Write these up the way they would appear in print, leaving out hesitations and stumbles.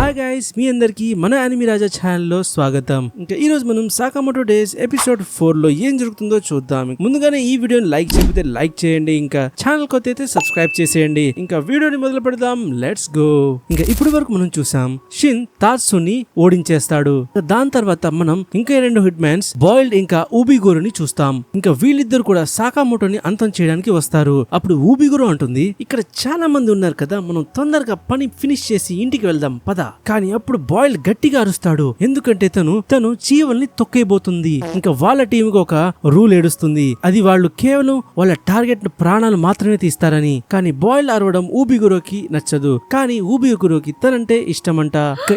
Hi guys, మీ అందరికి మన anime రాజా ఛానల్లో స్వాగతం. ఇంకా ఈ రోజు మనం సాకామోటో డేస్ ఎపిసోడ్ 4 లో ఏం జరుగుతుందో చూద్దాం. ముందుగానే ఈ వీడియోని లైక్ చేయకపోతే లైక్ చేయండి, ఇంకా ఛానల్ కొత్త అయితే సబ్స్క్రైబ్ చేసేయండి. ఇంకా వీడియోని మొదలు పెడదాం, లెట్స్ గో. ఇంకా ఇప్పటి వరకు మనం చూసాం షిన్ తాత్సుని ఓడించేస్తాడు. దాని తర్వాత మనం ఇంకా 2 హిట్ మ్యాన్స్ బాయిల్డ్ ఇంకా ఊబిగోరుని చూస్తాం. ఇంకా వీళ్ళిద్దరు కూడా సాకామోటోని అంతం చేయడానికి వస్తారు. అప్పుడు ఊబిగోరు అంటుంది, ఇక్కడ చాలా మంది ఉన్నారు కదా, మనం తొందరగా పని ఫినిష్ చేసి ఇంటికి వెళ్దాం పద. కానీ అప్పుడు బాయిల్ గట్టిగా అరుస్తాడు, ఎందుకంటే తను చీవల్ని తొక్కేయబోతుంది. ఇంకా వాళ్ళ టీం కి ఒక రూల్ ఏడుస్తుంది, అది వాళ్ళు కేవలం వాళ్ళ టార్గెట్ ప్రాణాలు మాత్రమే తీస్తారని. కానీ బాయిల్ అరవడం ఊబిగురోకి నచ్చదు, కానీ ఊబిగురోకి తనంటే ఇష్టమంట.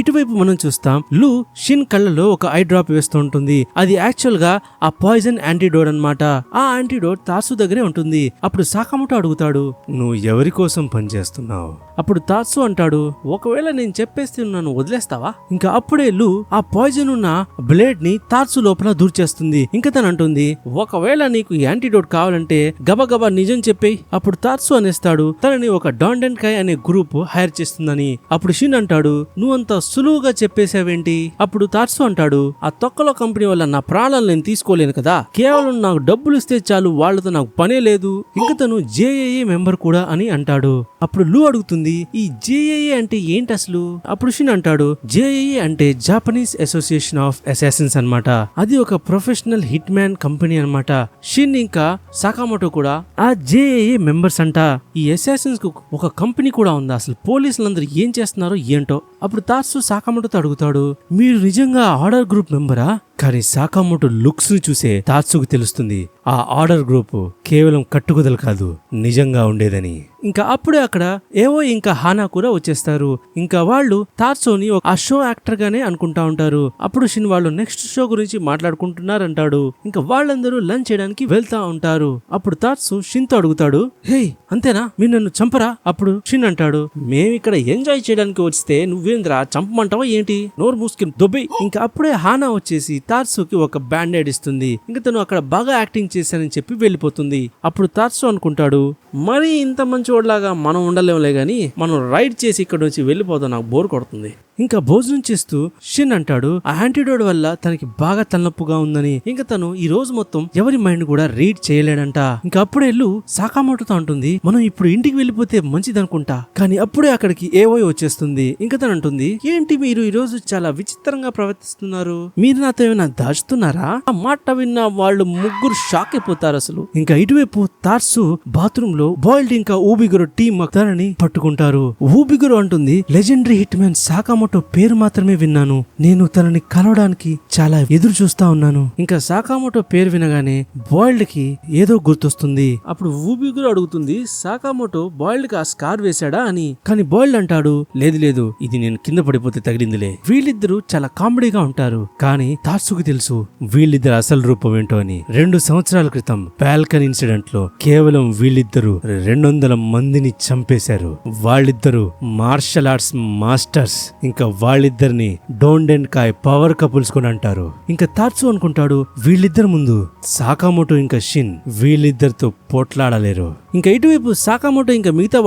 ఇటువైపు మనం చూస్తాం, లు షిన్ కళ్ళలో ఒక ఐ డ్రాప్ వేస్తూ ఉంటుంది. అది యాక్చువల్ గా ఆ పాయిజన్ యాంటీడోట్ అన్నమాట. ఆ యాంటీడోట్ తాత్సు దగ్గరే ఉంటుంది. అప్పుడు సాకామోటో అడుగుతాడు, నువ్వు ఎవరి కోసం పనిచేస్తున్నావు? అప్పుడు తాత్సు అంటాడు, ఒకవేళ నేను చెప్పేస్తే నన్ను వదిలేస్తావా? ఇంకా అప్పుడే లు ఆ పాయిజన్ ఉన్న బ్లేడ్ ని తాత్సు లోపల దూర్చేస్తుంది. ఇంకా తను అంటుంది, ఒకవేళ నీకు యాంటీడోట్ కావాలంటే గబగబా నిజం చెప్పేయ్. అప్పుడు తాత్సు అనేస్తాడు, తనని ఒక డాండెన్ కాయ్ అనే గ్రూప్ హైర్ చేస్తుందని. అప్పుడు షిన్ అంటాడు, నువ్వంత సులువుగా చెప్పేసావేంటి? అప్పుడు తాత్సు అంటాడు, ఆ తొక్కలో కంపెనీ వల్ల నా ప్రాణాలు నేను తీసుకోలేను కదా, కేవలం నాకు డబ్బులు ఇస్తే చాలు, వాళ్ళతో నాకు పనే లేదు. ఇంకా తను జేఏఏ మెంబర్ కూడా అని అంటాడు. అప్పుడు లు అడుగుతుంది, ఈ జేఏఏ అంటే ఏంటి అసలు? అప్పుడు షిన్ అంటాడు, జేఏఏ అంటే జాపనీస్ అసోసియేషన్ ఆఫ్ అసాసిన్స్ అన్నమాట. అది ఒక ప్రొఫెషనల్ హిట్ మ్యాన్ కంపెనీ అన్నమాట. షిన్ ఇంకా సాకామోటో కూడా ఆ జేఏఏ మెంబర్స్ అంట. ఈ అసాసిన్స్ కు ఒక కంపెనీ కూడా ఉందా? అసలు పోలీసులందరూ ఏం చేస్తున్నారో ఏంటో. అప్పుడు తాత్సు సాకామోటోతో అడుగుతాడు, మీరు నిజంగా ఆర్డర్ గ్రూప్ మెంబరా? కానీ సాకామోటో లుక్స్ ని చూసే తాత్సుకు తెలుస్తుంది, ఆ ఆర్డర్ గ్రూప్ కేవలం కట్టుకుదలు కాదు, నిజంగా ఉండేదని. ఇంకా అప్పుడే అక్కడ ఏవో ఇంకా హానా కూడా వచ్చేస్తారు. ఇంకా వాళ్ళు తాత్సుని ఆ షో యాక్టర్ గానే అనుకుంటా ఉంటారు. అప్పుడు షిన్ వాళ్ళు నెక్స్ట్ షో గురించి మాట్లాడుకుంటున్నారంటాడు. ఇంకా వాళ్ళందరూ లంచ్ చేయడానికి వెళ్తా ఉంటారు. అప్పుడు తాత్సు షిన్ తో అడుగుతాడు, హే అంతేనా, మీరు నన్ను చంపరా? అప్పుడు షిన్ అంటాడు, మేమిక్కడ ఎంజాయ్ చేయడానికి వస్తే నువ్వేంద్రా చంపమంటావా ఏంటి? నోరు మూసుకుని దొబ్బి. ఇంకా అప్పుడే హానా వచ్చేసి తాత్సుకి ఒక బ్యాండేడ్ ఇస్తుంది. ఇంకా తను అక్కడ బాగా యాక్టింగ్ చేశానని చెప్పి వెళ్ళిపోతుంది. అప్పుడు తాత్సు అనుకుంటాడు, మరి ఇంత మంచి వాడిలాగా మనం ఉండలేములే గాని మనం రైడ్ చేసి ఇక్కడ నుంచి వెళ్ళిపోతాం, నాకు బోర్ కొడుతుంది. ఇంకా భోజనం చేస్తూ షిన్ అంటాడు, ఆ యాంటీడోట్ వల్ల తనకి బాగా తలనొప్పుగా ఉందని. ఇంకా తను ఈ రోజు మొత్తం ఎవరి మైండ్ కూడా రీడ్ చేయలేడంట. ఇంకా అప్పుడే సాకామోటోతో అంటుంది, మనం ఇప్పుడు ఇంటికి వెళ్ళిపోతే మంచిదనుకుంటా. కానీ అప్పుడే అక్కడికి ఏవో వచ్చేస్తుంది. ఇంకా తను అంటుంది, ఏంటి మీరు ఈ రోజు చాలా విచిత్రంగా ప్రవర్తిస్తున్నారు, మీరు నాతో ఏమైనా దాచుతున్నారా? ఆ మాట విన్న వాళ్ళు ముగ్గురు షాక్ అయిపోతారు అసలు. ఇంకా ఇటువైపు తాత్సు బాత్రూమ్ లో బాయిల్డ్ ఇంకా ఊబిగురు టీం తనని పట్టుకుంటారు. ఊబిగురు అంటుంది, లెజెండరీ హిట్ మ్యాన్ సాకామోటో పేరు మాత్రమే విన్నాను, నేను తనని కలవడానికి చాలా ఎదురు చూస్తా ఉన్నాను. ఇంకా సాకామోటో పేరు వినగానే బాయిల్డ్ కి ఏదో గుర్తొస్తుంది. అప్పుడు ఊబిగురు అడుగుతుంది, సాకామోటో బాయిల్డ్ కి ఆ స్కార్ వేశాడా అని. కానీ బాయిల్డ్ అంటాడు, లేదు లేదు, ఇది నేను కింద పడిపోతే తగిలిందిలే. వీళ్ళిద్దరూ చాలా కామెడీగా ఉంటారు. కానీ తాత్సుకు తెలుసు వీళ్ళిద్దరు అసలు రూపం ఏంటో అని. 2 సంవత్సరాల క్రితం బాల్కన్ ఇన్సిడెంట్ లో కేవలం వీళ్ళిద్దరు 200 మందిని చంపేశారు. వాళ్ళిద్దరు మార్షల్ ఆర్ట్స్ మాస్టర్స్. ఇంకా వాళ్ళిద్దరిని డోండెన్ కాయ్ పవర్ కపుల్స్ కూడా అంటారు. ఇంకా తాత్సు అనుకుంటాడు, వీళ్ళిద్దరు ముందు సాకామోటో ఇంకా షిన్ వీళ్ళిద్దరితో పోట్లాడలేరు. ఇంకా ఇటువైపు సాకామోటో ఇంకా మిగతా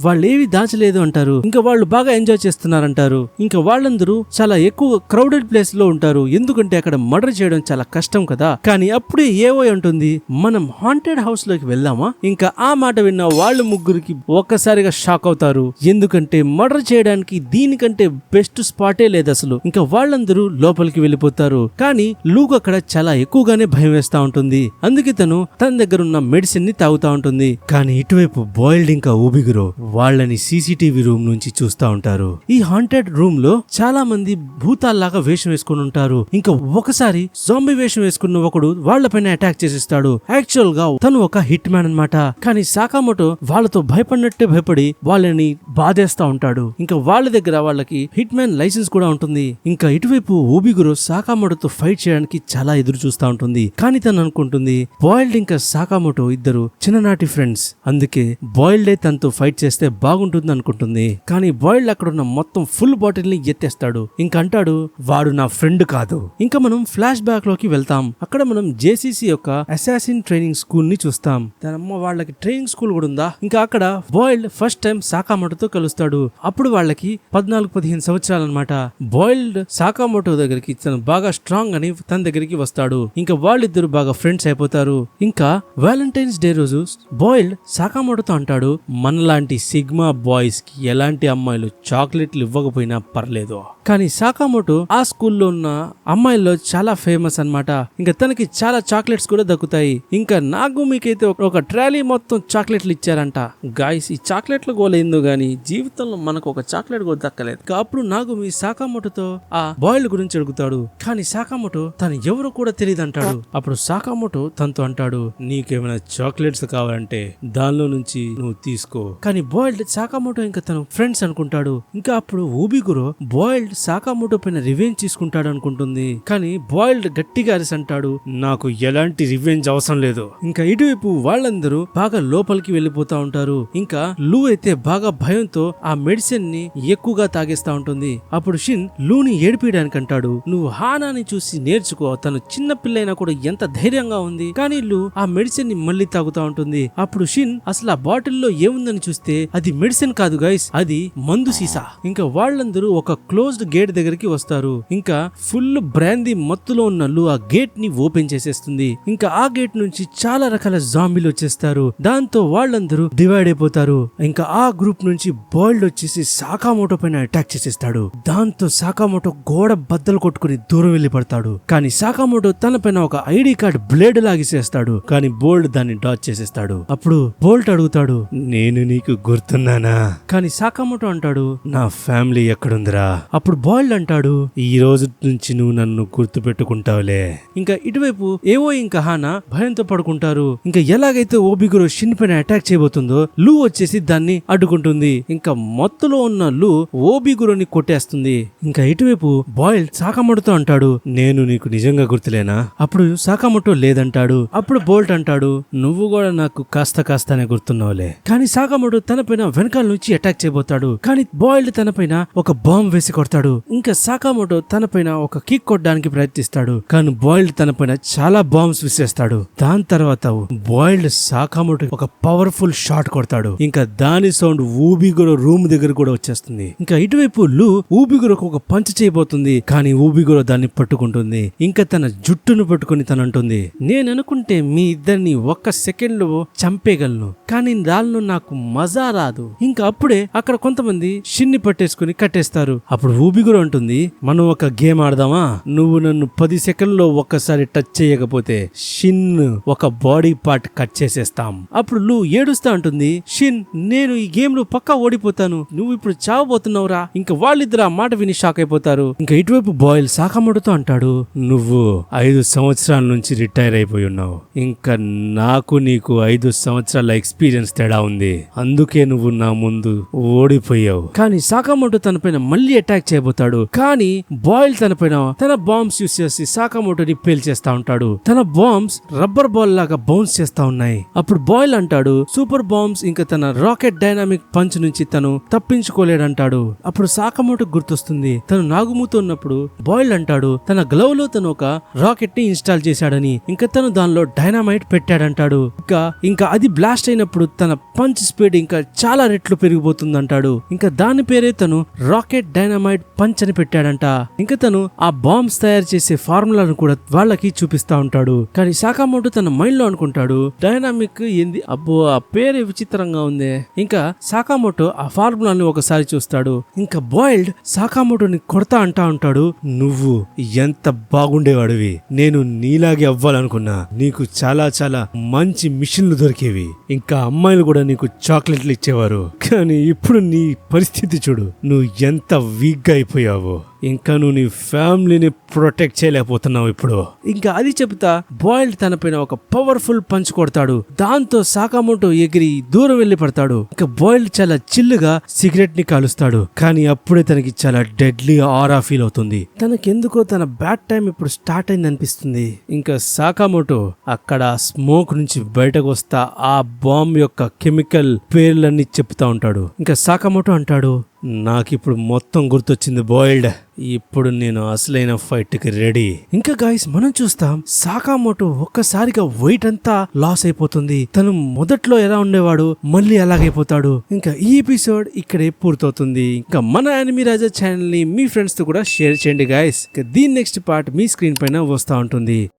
వాళ్ళేవి దాచలేదు అంటారు. ఇంకా వాళ్ళు బాగా ఎంజాయ్ చేస్తున్నారంటారు. ఇంకా వాళ్ళందరూ చాలా ఎక్కువ క్రౌడెడ్ ప్లేస్ లో ఉంటారు, ఎందుకంటే అక్కడ మర్డర్ చేయడం చాలా కష్టం కదా. కానీ అప్పుడే ఏవో అంటుంది, మనం హాంటెడ్ హౌస్ లోకి వెళ్దామా? ఇంకా ఆ మాట విన్న వాళ్ళు ముగ్గురికి ఒక్కసారిగా షాక్ అవుతారు, ఎందుకంటే మర్డర్ చేయడానికి దీనికంటే బెస్ట్ స్పాటే లేదు అసలు. ఇంకా వాళ్ళందరూ లోపలికి వెళ్ళిపోతారు. కానీ లూక్ అక్కడ చాలా ఎక్కువగానే భయం వేస్తా ఉంటుంది. అందుకే తన దగ్గర ఉన్న మెడిసిన్ ని తాగుతా ఉంటుంది. కానీ ఇటువైపు బాయిల్డ్ ఇంకా ఊబిగురు వాళ్ళని సీసీటీవీ రూమ్ నుంచి చూస్తా ఉంటారు. ఈ హాంటెడ్ రూమ్ లో చాలా మంది భూతాల్లాగా వేషం వేసుకుని ఉంటారు. ఇంకా ఒకసారి జాంబీ వేషం వేసుకున్న ఒకడు వాళ్ళపైన అటాక్ చేసిస్తాడు. యాక్చువల్ గా తను ఒక హిట్ మ్యాన్ అన్నమాట. కానీ సాకామోటో వాళ్ళతో భయపడినట్టే భయపడి వాళ్ళని బాధేస్తా ఉంటాడు. ఇంకా వాళ్ళ దగ్గర వాళ్ళకి హిట్ మ్యాన్ లైసెన్స్ కూడా ఉంటుంది. ఇంకా ఇటువైపు ఊబిగురు సాకామోటోతో ఫైట్ చేయడానికి చాలా ఎదురు చూస్తా ఉంటుంది. కానీ తను అనుకుంటుంది, బాయిల్డ్ ఇంకా సాకామోటో ఇద్దరు చిన్ననాటి ఫ్రెండ్స్, అందుకే బాయిల్డ్ తనతో ఫైట్ చేస్తే బాగుంటుంది అనుకుంటుంది. కానీ బాయిల్డ్ అక్కడ ఉన్న మొత్తం ఫుల్ బాటిల్ ని ఎత్తేస్తాడు. ఇంకా అంటాడు వాడు నా ఫ్రెండ్ కాదు. ఇంకా మనం ఫ్లాష్ బ్యాక్ లోకి వెళ్తాం. అక్కడ మనం జేసీసీ యొక్క అసాసిన్ ట్రైనింగ్ స్కూల్ ని చూస్తాం. దానమ్మ వాళ్ళకి ట్రైనింగ్ స్కూల్ కూడా ఉందా. ఇంకా అక్కడ బాయిల్డ్ ఫస్ట్ టైం సాకామోటోతో కలుస్తాడు. అప్పుడు వాళ్ళకి 14-15 సంవత్సరాలు అనమాట. బాయిల్డ్ సాకామోటో దగ్గరికి తను బాగా స్ట్రాంగ్ అని తన దగ్గరికి వస్తాడు. ఇంకా వాళ్ళిద్దరు బాగా ఫ్రెండ్స్ అయిపోతారు. ఇంకా వ్యాలంటైన్స్ డే రోజు బాయిల్డ్ సాకామోటోతో అంటాడు మనలాంటి సిగ్మా బాయ్స్ కి ఎలాంటి అమ్మాయిలు చాక్లెట్లు ఇవ్వకపోయినా పర్లేదు, కానీ సాకామోటో ఆ స్కూల్లో ఉన్న అమ్మాయిల్లో చాలా ఫేమస్ అన్నమాట. ఇంకా తనకి చాలా చాక్లెట్స్ కూడా దక్కుతాయి. ఇంకా నాగుమికైతే ఒక ట్రాలీ మొత్తం చాక్లెట్లు ఇచ్చారంట. గాయస్, ఈ చాక్లెట్లు గోలేందో గానీ జీవితంలో మనకు ఒక చాక్లెట్ కూడా దక్కలేదు. అప్పుడు నాగుమి సాకామోటోతో ఆ బాయిల్డ్ గురించి అడుగుతాడు. కానీ సాకామోటో తను ఎవరో కూడా తెలియదు అంటాడు. అప్పుడు సాకామోటో తనతో అంటాడు నీకేమైనా చాక్లెట్స్ కావాలంటే దానిలో నుంచి నువ్వు తీసుకో. కానీ బాయిల్డ్ సాకామోటో ఇంకా తను ఫ్రెండ్స్ అనుకుంటాడు. ఇంకా అప్పుడు ఊబిగురో బాయిల్డ్ సాకామోటో పైన రివెంజ్ తీసుకుంటాడు అనుకుంటుంది. కానీ బాయిల్డ్ గట్టిగా అరిసి అంటాడు నాకు ఎలాంటి రివెంజ్ అవసరం లేదు. ఇంకా ఇటువైపు వాళ్ళందరూ బాగా లోపలికి వెళ్ళిపోతా ఉంటారు. ఇంకా లూ అయితే బాగా భయంతో ఆ మెడిసిన్ ని ఎక్కువగా తాగేస్తా ఉంటుంది. అప్పుడు షిన్ లూని ఏడిపించడానికి అంటాడు నువ్వు హానాని చూసి నేర్చుకో, తను చిన్న పిల్లైనా కూడా ఎంత ధైర్యంగా ఉంది. కానీ లూ ఆ మెడిసిన్ ని మళ్ళీ తాగుతా ఉంటుంది. అప్పుడు షిన్ అసలు ఆ బాటిల్లో ఏముందని చూస్తే అది మెడిసిన్ కాదు గైస్, అది మందు సీసా. ఇంకా వాళ్ళందరూ ఒక క్లోజ్డ్ గేట్ దగ్గరికి వస్తారు. ఇంకా ఫుల్ బ్రాందీ మత్తులో ఉన్న లూ ఆ గేట్ ని ఓపెన్ చేసేస్తుంది. ఇంకా ఆ గేట్ నుంచి చాలా రకాల జాంబీలు వచ్చేస్తారు. దాంతో వాళ్ళందరూ డివైడ్ అయిపోతారు. ఇంకా ఆ గ్రూప్ నుంచి బాయిల్డ్ వచ్చేసి సాకామోటో పైన అటాక్ చేసేస్తాడు. దాంతో సాకామోటో గోడ బద్దలు కొట్టుకుని దూరం వెళ్లి పడతాడు. కానీ సాకామోటో తన పైన ఒక ఐడి కార్డ్ బ్లేడ్ లాగిసేస్తాడు. కానీ బోల్డ్ దాన్ని డాచ్ చేసేస్తాడు. అప్పుడు బోల్ట్ అడుగుతాడు నేను నీకు గుర్తున్నానా. కానీ సాకామోటో అంటాడు నా ఫ్యామిలీ ఎక్కడుందిరా. అప్పుడు బాయిల్డ్ అంటాడు ఈ రోజు నుంచి నువ్వు నన్ను గుర్తు పెట్టుకుంటావులే. ఇంకా ఇటువైపు ఏవో ఇంకా హానా భయంతో పడుకుంటారు. ఇంకా ఎలాగైతే ఓబిగురో షిన్ పైన అటాక్ చేయబోతుందో లూ వచ్చేసి దాన్ని అడ్డుకుంటుంది. ఇంకా మత్తులో ఉన్న లూ ఓబిగురోని కొట్టేస్తుంది. ఇంకా ఇటువైపు బాయిల్డ్ సాకామోటోతో అంటాడు నేను నీకు నిజంగా గుర్తులేనా. అప్పుడు సాకామోటో లేదంటాడు. అప్పుడు బోల్ట్ అంటాడు నువ్వు కూడా నాకు కాస్తనే గుర్తున్నావులే. కానీ సాకామోటో తన పైన వెనకాల నుంచి అటాక్ చేయబోతాడు. కానీ బాయిల్డ్ తన పైన ఒక బాంబ్ వేసి కొడతాడు. ఇంకా సాకామోటో తన పైన ఒక కిక్ కొట్టడానికి ప్రయత్నిస్తాడు. కానీ బాయిల్డ్ తన పైన చాలా బాంబ్స్ విసిరేస్తాడు. దాని తర్వాత బాయిల్డ్ సాకామోటో ఒక పవర్ఫుల్ షాట్ కొడతాడు. ఇంకా దాని సౌండ్ ఊబిగురో రూమ్ దగ్గర కూడా వచ్చేస్తుంది. ఇంకా ఇటువైపు లూ ఊబిగురోకు ఒక పంచ్ చేయబోతుంది. కానీ ఊబిగురో దాన్ని పట్టుకుంటుంది. ఇంకా తన జుట్టును పట్టుకుని తనంటుంది నేను అనుకుంటే మీ ఇద్దరిని ఒక్క సెకండ్ లో చంపేయగలను, కానీ దానిలో నాకు మజా రాదు. ఇంకా అప్పుడే అక్కడ కొంతమంది షిన్ని పట్టేసుకుని కట్టేస్తారు. అప్పుడు ఊబిగురో అంటుంది మనం ఒక గేమ్ ఆడదామా, నువ్వు నన్ను 10 సెకండ్లో ఒక్కసారి టచ్ చేయకపోతే షిన్ ఒక బాడీ పార్ట్ కట్ చేసేస్తాం. అప్పుడు లూ ఏడుస్తా ఉంటుంది షిన్ నేను ఈ గేమ్ లో పక్కా ఓడిపోతాను, నువ్వు ఇప్పుడు చావబోతున్నావురా. ఇంకా వాళ్ళిద్దరు ఆ మాట విని షాక్ అయిపోతారు. ఇంకా ఇటువైపు బాయిల్ సాకామోటోతో అంటాడు నువ్వు 5 సంవత్సరాల నుంచి రిటైర్ అయిపోయి ఉన్నావు. ఇంకా నాకు నీకు 5 సంవత్సరాల ఎక్స్పీరియన్స్ తేడా ఉంది, అందుకే నువ్వు నా ముందు ఓడిపోయావు. కానీ సాకామోటో తన పైన మళ్ళీ అటాక్ చేయబోతాడు. కానీ బాయిల్ తన పైన తన బాంబ్స్ యూస్ చేసి సాకామోటోని పేల్చేస్తా ఉంటాడు. తన బాంబ్స్ రబ్బర్ బాల్ లాగా బౌన్స్ చేస్తా ఉన్నాయి. అప్పుడు బాయిల్ అంటాడు సూపర్ బాంబ్స్ ఇంకా తన రాకెట్ డైనామిక్ పంచ్ నుంచి తను తప్పించుకోలేడంటాడు. అప్పుడు సాకామోటో గుర్తొస్తుంది తను నాగుముతో ఉన్నప్పుడు బాయిల్ అంటాడు తన గ్లవ్ లో తను ఒక రాకెట్ ని ఇన్స్టాల్ చేశాడని. ఇంకా తను దానిలో డైనామైట్ పెట్టాడంటాడు. ఇంకా అది బ్లాస్ట్ అయినప్పుడు తన పంచ్ స్పీడ్ ఇంకా చాలా రెట్లు పెరిగిపోతుందంటాడు. ఇంకా దాని పేరే తను రాకెట్ డైనామైట్ పంచ్ అని పెట్టాడంట. ఇంకా తను ఆ బాంబ్స్ తయారు చేసే ఫార్ములాను కూడా వాళ్ళకి చూపిస్తా ఉంటాడు. కానీ సాకామోటో తన మైండ్ లో అనుకుంటాడు డైనామిక్ ఏంది అబ్బో ఆ పేరే విచిత్రంగా ఉంది. ఇంకా సాకామోటో ఆ ఫార్ములాని ఒకసారి చూస్తాడు. ఇంకా బాయిల్డ్ సాకామోటోని కొడతా అంటా ఉంటాడు నువ్వు ఎంత బాగుండేవాడివి, నేను నీలాగే అవ్వాలనుకున్నా, నీకు చాలా చాలా మంచి మిషన్లు దొరికేవి, ఇంకా అమ్మాయిలు కూడా నీకు చాక్లెట్లు ఇచ్చేవారు, కానీ ఇప్పుడు నీ పరిస్థితి చూడు, నువ్వు ఎంత వీక్ గా అయిపోయావో. ఇంకా నువ్వు నీ ఫ్యామిలీని ప్రొటెక్ట్ చేయలేకపోతున్నావు ఇప్పుడు. ఇంకా అది చెబుతా బాయిల్డ్ తన పైన ఒక పవర్ఫుల్ పంచ్ కొడతాడు. దాంతో సాకామోటో ఎగిరి దూరం వెళ్లి పడతాడు. ఇంకా బాయిల్డ్ చాలా చిల్లుగా సిగరెట్ ని కాలుస్తాడు. కానీ అప్పుడే తనకి చాలా డెడ్లీ ఆరా ఫీల్ అవుతుంది. తనకెందుకో తన బ్యాడ్ టైం ఇప్పుడు స్టార్ట్ అయింది అనిపిస్తుంది. ఇంకా సాకామోటో అక్కడ స్మోక్ నుంచి బయటకు వస్తా ఆ బాంబ్ యొక్క కెమికల్ పేర్లన్నీ చెప్తా ఉంటాడు. ఇంకా సాకామోటో అంటాడు, నాకిప్పుడు మొత్తం గుర్తొచ్చింది బాయిల్డ్. ఇప్పుడు నేను అసలైన ఫైట్ కి రెడీ. ఇంకా గాయస్ మనం చూస్తాం సాకామోటో ఒక్కసారిగా వెయిట్ అంతా లాస్ అయిపోతుంది. తను మొదట్లో ఎలా ఉండేవాడు మళ్ళీ అలాగైపోతాడు. ఇంకా ఈ ఎపిసోడ్ ఇక్కడే పూర్తవుతుంది. ఇంకా మన యానిమి రాజా ఛానల్ ని మీ ఫ్రెండ్స్ తో కూడా షేర్ చేయండి గాయస్. దీని నెక్స్ట్ పార్ట్ మీ స్క్రీన్ పైన వస్తా ఉంటుంది.